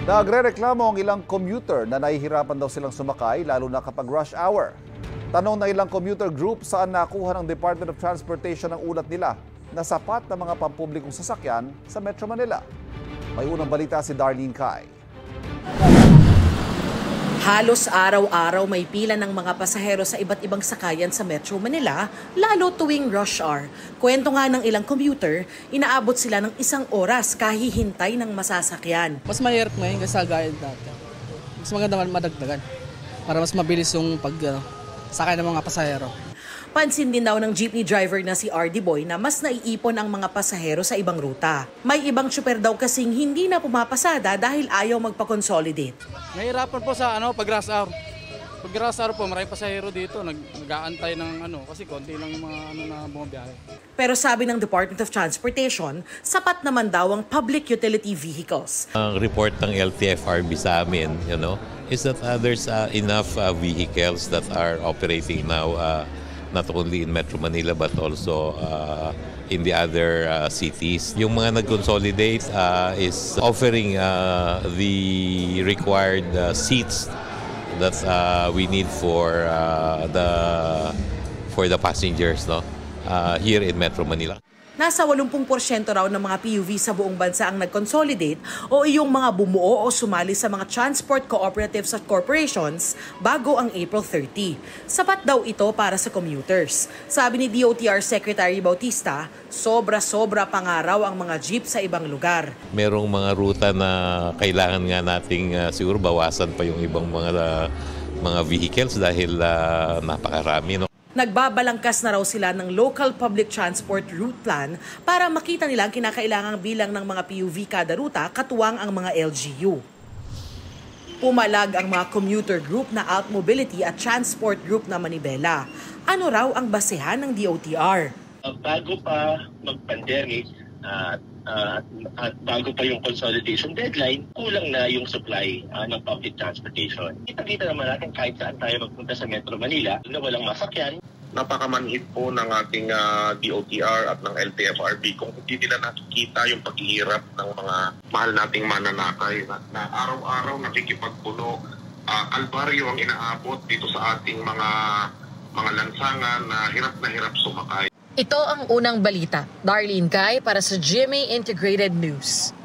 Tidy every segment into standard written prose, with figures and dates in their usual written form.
Nagrereklamo ang ilang commuter na nahihirapan daw silang sumakay lalo na kapag rush hour. Tanong na ilang commuter group saan nakuha ng Department of Transportation ang ulat nila na sapat na mga pampublikong sasakyan sa Metro Manila. May unang balita si Darlene Kai. Halos araw-araw may pila ng mga pasahero sa iba't ibang sakayan sa Metro Manila, lalo tuwing rush hour. Kwento nga ng ilang commuter, inaabot sila ng 1 oras kahihintay ng masasakyan. Mas mahirap ngayon kasi gaya dati. Mas maganda madagdagan para mas mabilis yung sakay ng mga pasahero. Pansin din daw ng jeepney driver na si RD Boy na mas naiipon ang mga pasahero sa ibang ruta. May ibang tsuper daw kasing hindi na pumapasada dahil ayaw magpa-consolidate. Nahihirapan po sa pag rush hour. Pag rush hour po, maraming pasahero dito nag-aantay ng kasi konti lang yung mga na bumabiyahe. Pero sabi ng Department of Transportation, sapat naman daw ang public utility vehicles. Ang report ng LTFRB sa amin, is that there's enough vehicles that are operating now not only in Metro Manila but also in the other cities. Yung mga nag-consolidate is offering the required seats that we need for the passengers here in Metro Manila. Nasa 80% raw ng mga PUV sa buong bansa ang nag-consolidate o iyong mga bumuo o sumali sa mga transport cooperatives at corporations bago ang April 30. Sapat daw ito para sa commuters. Sabi ni DOTR Secretary Bautista, sobra-sobra pa nga raw ang mga jeep sa ibang lugar. Merong mga ruta na kailangan nga nating siguro bawasan pa yung ibang mga vehicles dahil napakarami. Nagbabalangkas na raw sila ng Local Public Transport Route Plan para makita nila ang kinakailangang bilang ng mga PUV kada ruta katuwang ang mga LGU. Pumalag ang mga commuter group na Alt Mobility at Transport Group na Manibela. Ano raw ang basehan ng DOTR? Bago pa mag-pandemic at bago pa yung consolidation deadline, kulang na yung supply ng public transportation. Kita-kita naman natin kahit saan tayo magpunta sa Metro Manila na walang masakyan. Napakamanhid po ng ating DOTR at ng LTFRB kung hindi nila nakikita yung paghihirap ng mga mahal nating mananakay na araw-araw nakikipagpuno. Kalbaryo ang inaabot dito sa ating mga lansangan na hirap sumakay. Ito ang unang balita. Darlene Kai para sa GMA Integrated News.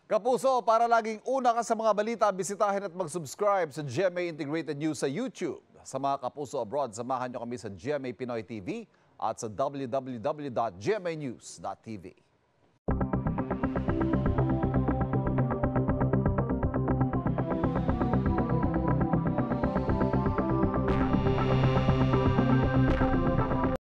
Kapuso, para laging una ka sa mga balita, bisitahin at mag-subscribe sa GMA Integrated News sa YouTube. Sa mga kapuso abroad, samahan nyo kami sa GMA Pinoy TV at sa www.gmanews.tv.